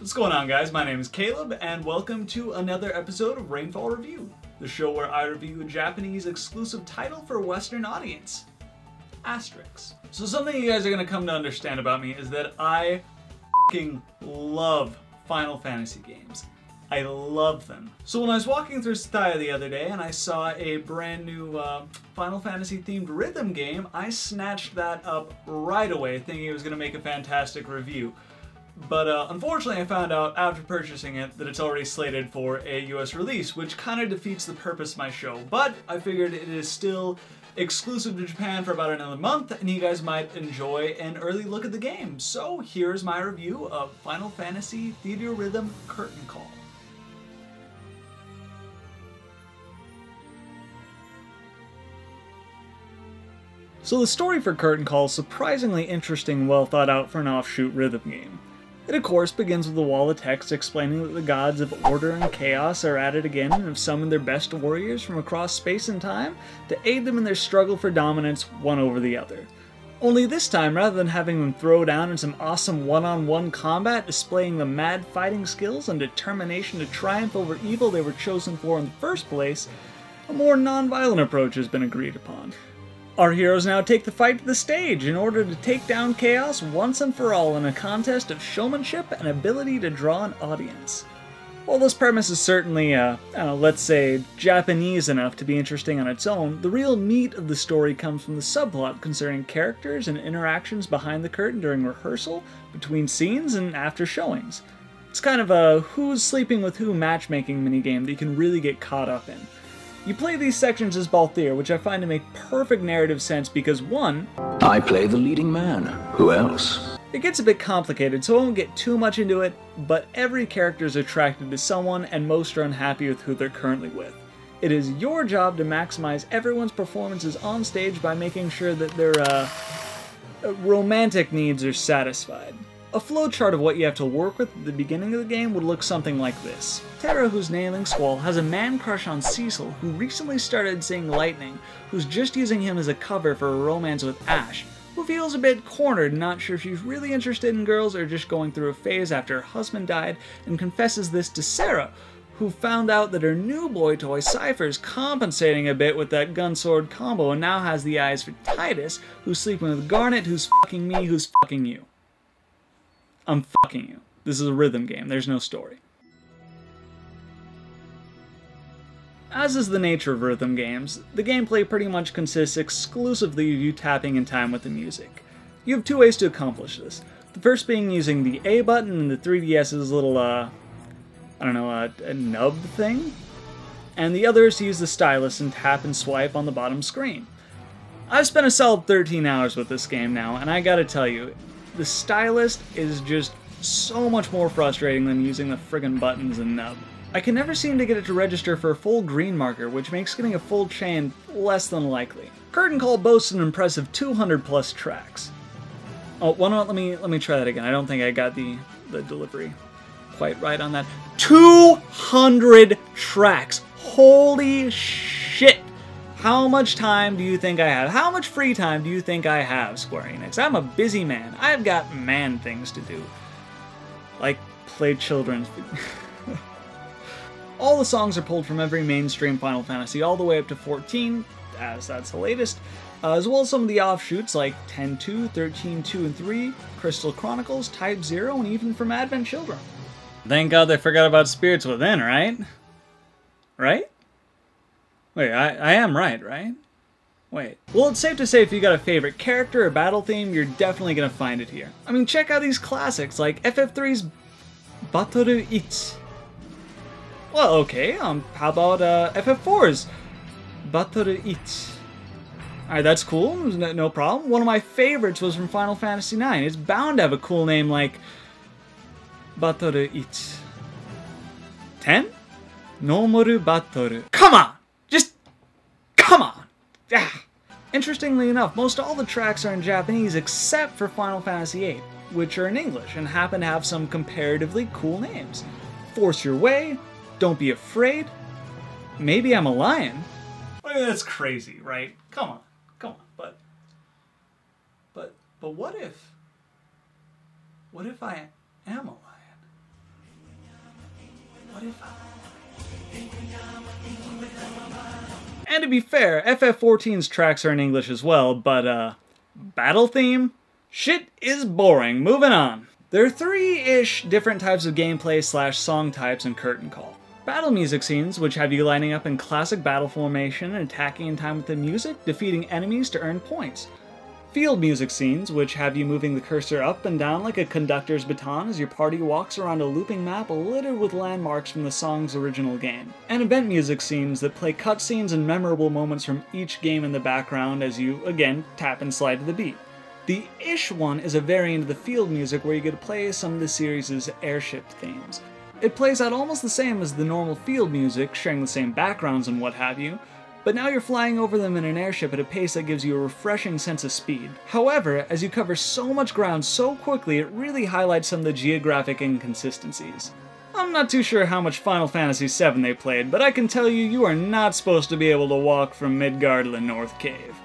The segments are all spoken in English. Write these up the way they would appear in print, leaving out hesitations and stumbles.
What's going on, guys? My name is Caleb, and welcome to another episode of Rainfall Review, the show where I review a Japanese exclusive title for a Western audience. Asterix. So something you guys are going to come to understand about me is that I f***ing love Final Fantasy games. I love them. So when I was walking through Tsutaya the other day and I saw a brand new Final Fantasy themed rhythm game, I snatched that up right away thinking it was going to make a fantastic review. But unfortunately I found out after purchasing it that it's already slated for a US release, which kind of defeats the purpose of my show. But I figured it is still exclusive to Japan for about another month, and you guys might enjoy an early look at the game. So here's my review of Final Fantasy Theatrhythm Curtain Call. So the story for Curtain Call is surprisingly interesting and well thought out for an offshoot rhythm game. It of course begins with a wall of text explaining that the gods of order and chaos are at it again and have summoned their best warriors from across space and time to aid them in their struggle for dominance one over the other. Only this time, rather than having them throw down in some awesome one-on-one combat displaying the mad fighting skills and determination to triumph over evil they were chosen for in the first place, a more non-violent approach has been agreed upon. Our heroes now take the fight to the stage in order to take down chaos once and for all in a contest of showmanship and ability to draw an audience. While this premise is certainly, let's say, Japanese enough to be interesting on its own, the real meat of the story comes from the subplot concerning characters and interactions behind the curtain during rehearsal, between scenes, and after showings. It's kind of a who's sleeping with who matchmaking minigame that you can really get caught up in. You play these sections as Balthier, which I find to make perfect narrative sense because, one, I play the leading man. Who else? It gets a bit complicated, so I won't get too much into it, but every character is attracted to someone, and most are unhappy with who they're currently with. It is your job to maximize everyone's performances on stage by making sure that their romantic needs are satisfied. A flowchart of what you have to work with at the beginning of the game would look something like this. Terra, who's nailing Squall, has a man crush on Cecil, who recently started seeing Lightning, who's just using him as a cover for a romance with Ash, who feels a bit cornered and not sure if she's really interested in girls or just going through a phase after her husband died, and confesses this to Sarah, who found out that her new boy toy Cypher's compensating a bit with that gun-sword combo and now has the eyes for Titus, who's sleeping with Garnet, who's fucking me, who's fucking you. I'm fucking you. This is a rhythm game, there's no story. As is the nature of rhythm games, the gameplay pretty much consists exclusively of you tapping in time with the music. You have two ways to accomplish this. The first being using the A button and the 3DS's little, a nub thing? And the other is to use the stylus and tap and swipe on the bottom screen. I've spent a solid 13 hours with this game now, and I gotta tell you, the stylus is just so much more frustrating than using the friggin' buttons and nub. I can never seem to get it to register for a full green marker, which makes getting a full chain less than likely. Curtain Call boasts an impressive 200 plus tracks. Oh, let me try that again. I don't think I got the delivery quite right on that. 200 tracks! Holy shit! How much time do you think I have? How much free time do you think I have, Square Enix? I'm a busy man. I've got man things to do. Like play children's videos. All the songs are pulled from every mainstream Final Fantasy, all the way up to 14, as that's the latest, as well as some of the offshoots like 10-2, 13-2 and 3, Crystal Chronicles, Type 0, and even from Advent Children. Thank God they forgot about Spirits Within, right? Right? Wait, I am right? Wait. Well, it's safe to say if you got a favorite character or battle theme, you're definitely gonna find it here. I mean, check out these classics like FF3's Batoru Ich. Well, okay, how about FF4's Batoru Ich? Alright, that's cool, no problem. One of my favorites was from Final Fantasy IX. It's bound to have a cool name like Batoru Ich. 10? Nomoru Batoru. Come on! Come on! Ah. Interestingly enough, most all the tracks are in Japanese except for Final Fantasy VIII, which are in English and happen to have some comparatively cool names. Force Your Way, Don't Be Afraid, Maybe I'm a Lion. I mean, that's crazy, right? Come on. But what if I am a lion? And to be fair, FF14's tracks are in English as well, but battle theme? Shit is boring. Moving on. There are 3-ish different types of gameplay / song types in Curtain Call. Battle music scenes, which have you lining up in classic battle formation and attacking in time with the music, defeating enemies to earn points. Field music scenes, which have you moving the cursor up and down like a conductor's baton as your party walks around a looping map littered with landmarks from the song's original game. And event music scenes that play cutscenes and memorable moments from each game in the background as you, again, tap and slide to the beat. The ish one is a variant of the field music where you get to play some of the series' airship themes. It plays out almost the same as the normal field music, sharing the same backgrounds and what have you, but now you're flying over them in an airship at a pace that gives you a refreshing sense of speed. However, as you cover so much ground so quickly, it really highlights some of the geographic inconsistencies. I'm not too sure how much Final Fantasy VII they played, but I can tell you, you are not supposed to be able to walk from Midgard to the North Cave.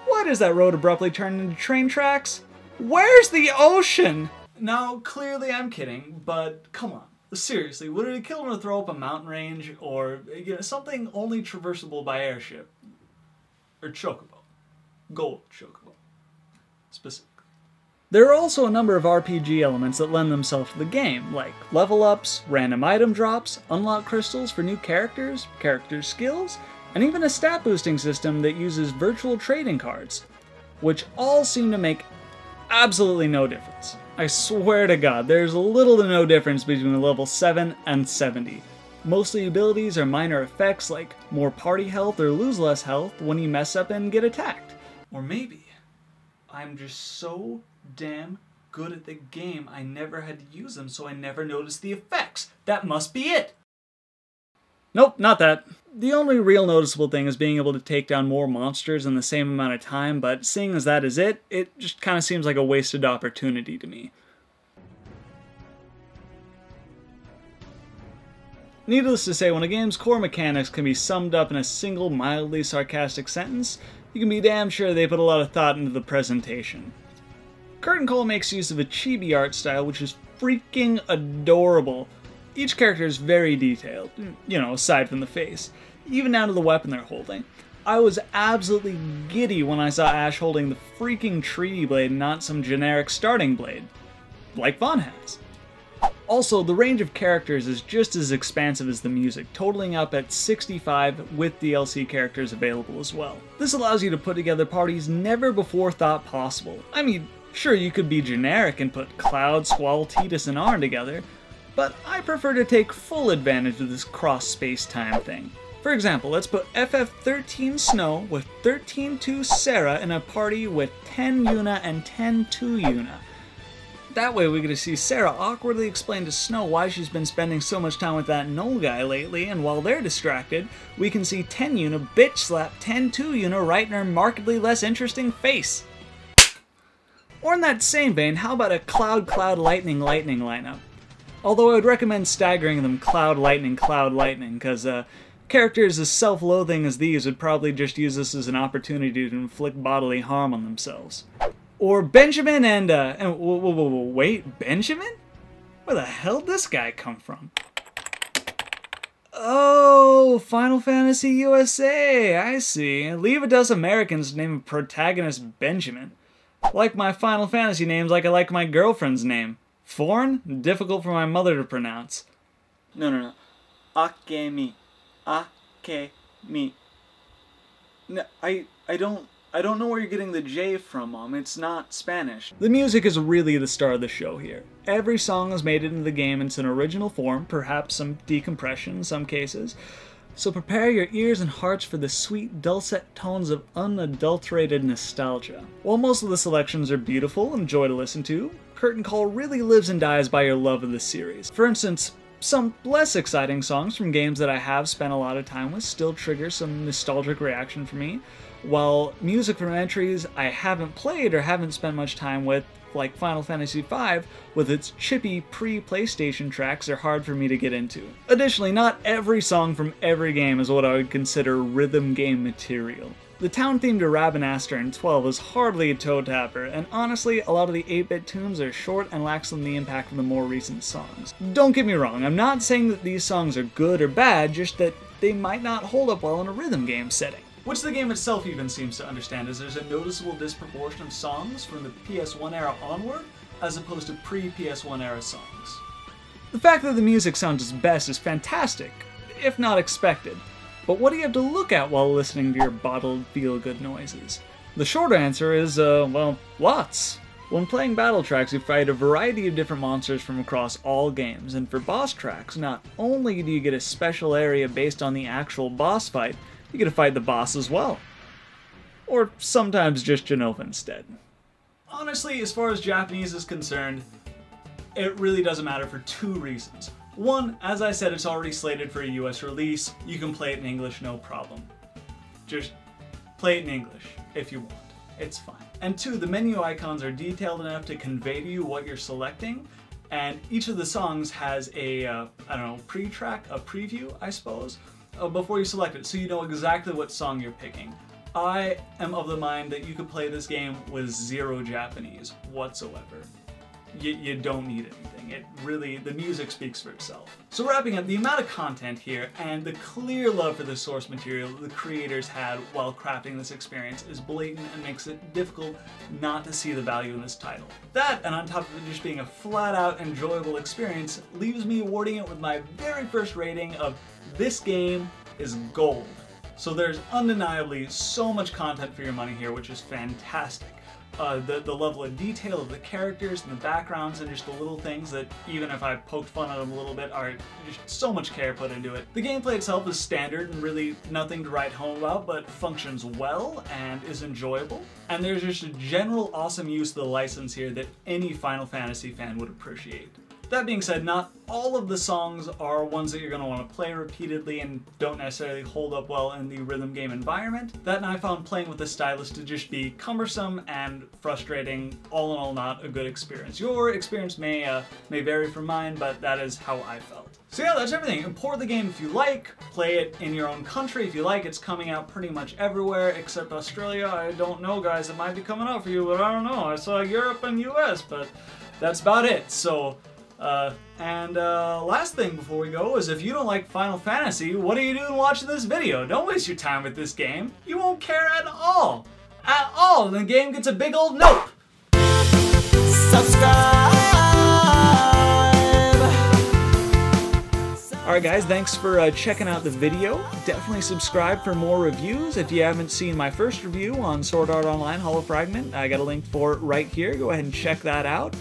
Why does that road abruptly turn into train tracks? Where's the ocean? Now, clearly I'm kidding, but come on. Seriously, would it kill him to throw up a mountain range, or something only traversable by airship? Or chocobo. Gold chocobo. Specifically. There are also a number of RPG elements that lend themselves to the game, like level ups, random item drops, unlock crystals for new characters, character skills, and even a stat boosting system that uses virtual trading cards, which all seem to make absolutely no difference. I swear to God, there's little to no difference between level 7 and 70. Most of the abilities are minor effects like more party health or lose less health when you mess up and get attacked. Or maybe I'm just so damn good at the game I never had to use them, so I never noticed the effects. That must be it! Nope, not that. The only real noticeable thing is being able to take down more monsters in the same amount of time, but seeing as that is it just kind of seems like a wasted opportunity to me. Needless to say, when a game's core mechanics can be summed up in a single mildly sarcastic sentence, you can be damn sure they put a lot of thought into the presentation. Curtain Call makes use of a chibi art style which is freaking adorable. Each character is very detailed, aside from the face, even down to the weapon they're holding. I was absolutely giddy when I saw Ash holding the freaking treaty blade and not some generic starting blade, like Vaughn has. Also, the range of characters is just as expansive as the music, totaling up at 65 with DLC characters available as well. This allows you to put together parties never before thought possible. I mean, sure, you could be generic and put Cloud, Squall, Tidus, and Arn together, but I prefer to take full advantage of this cross-space-time thing. For example, let's put FF13 Snow with 13-2 Sarah in a party with 10 Yuna and 10-2 Yuna. That way we get to see Sarah awkwardly explain to Snow why she's been spending so much time with that Null guy lately, and while they're distracted, we can see 10 Yuna bitch slap 10-2 Yuna right in her markedly less interesting face. Or in that same vein, how about a Cloud, Cloud, Lightning, Lightning lineup? Although I would recommend staggering them Cloud, Lightning, because characters as self-loathing as these would probably just use this as an opportunity to inflict bodily harm on themselves. Or Benjamin and wait, Benjamin? Where the hell did this guy come from? Oh, Final Fantasy USA, I see. Leave it to us Americans to name a protagonist Benjamin. Like my Final Fantasy names like I like my girlfriend's name. Foreign? Difficult for my mother to pronounce. No. Akemi. Akemi. No, I don't know where you're getting the J from, Mom. It's not Spanish. The music is really the star of the show here. Every song is made into the game in its original form, perhaps some decompression in some cases. So prepare your ears and hearts for the sweet, dulcet tones of unadulterated nostalgia. While most of the selections are beautiful and joy to listen to, Curtain Call really lives and dies by your love of the series. For instance, some less exciting songs from games that I have spent a lot of time with still trigger some nostalgic reaction for me, while music from entries I haven't played or haven't spent much time with, like Final Fantasy V, with its chippy pre-PlayStation tracks, are hard for me to get into. Additionally, not every song from every game is what I would consider rhythm game material. The town theme to Rabanastre in 12 is hardly a toe tapper, and honestly, a lot of the 8-bit tunes are short and lacks some of the impact of the more recent songs. Don't get me wrong, I'm not saying that these songs are good or bad, just that they might not hold up well in a rhythm game setting. Which the game itself even seems to understand, as there's a noticeable disproportion of songs from the PS1 era onward, as opposed to pre-PS1 era songs. The fact that the music sounds its best is fantastic, if not expected. But what do you have to look at while listening to your bottled feel-good noises? The short answer is, well, lots. When playing battle tracks, you fight a variety of different monsters from across all games, and for boss tracks, not only do you get a special area based on the actual boss fight, you get to fight the boss as well. Or sometimes just Jenova instead. Honestly, as far as Japanese is concerned, it really doesn't matter for two reasons. One, as I said, it's already slated for a US release. You can play it in English, no problem. Just play it in English if you want. It's fine. And two, the menu icons are detailed enough to convey to you what you're selecting, and each of the songs has a, I don't know, pre-track, a preview, I suppose, before you select it, so you know exactly what song you're picking. I am of the mind that you could play this game with zero Japanese whatsoever. You don't need anything. It really, the music speaks for itself. So wrapping up, the amount of content here and the clear love for the source material the creators had while crafting this experience is blatant and makes it difficult not to see the value in this title. That, and on top of it just being a flat-out enjoyable experience, leaves me awarding it with my very first rating of this game is gold. So there's undeniably so much content for your money here, which is fantastic. The level of detail of the characters and the backgrounds and just the little things that, even if I poked fun at them a little bit, are just so much care put into it. The gameplay itself is standard and really nothing to write home about, but functions well and is enjoyable. And there's just a general awesome use of the license here that any Final Fantasy fan would appreciate. That being said, not all of the songs are ones that you're going to want to play repeatedly and don't necessarily hold up well in the rhythm game environment. That and I found playing with the stylus to just be cumbersome and frustrating, all in all not a good experience. Your experience may vary from mine, but that is how I felt. So yeah, that's everything. Import the game if you like, play it in your own country if you like. It's coming out pretty much everywhere except Australia. I don't know, guys, it might be coming out for you, but I don't know. I saw Europe and US, but that's about it. So last thing before we go is if you don't like Final Fantasy, what are you doing watching this video? Don't waste your time with this game. You won't care at all. At all. And the game gets a big old nope. Subscribe. Alright guys, thanks for checking out the video. Definitely subscribe for more reviews. If you haven't seen my first review on Sword Art Online Hollow Fragment, I got a link for it right here. Go ahead and check that out.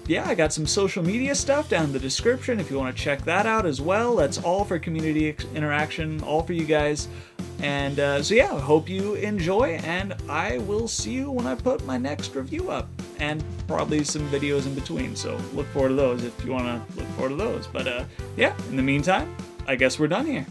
Yeah, I got some social media stuff down in the description if you want to check that out as well. That's all for community interaction, all for you guys. And so yeah, I hope you enjoy, and I will see you when I put my next review up. And probably some videos in between, so look forward to those if you want to look forward to those. But yeah, in the meantime, I guess we're done here.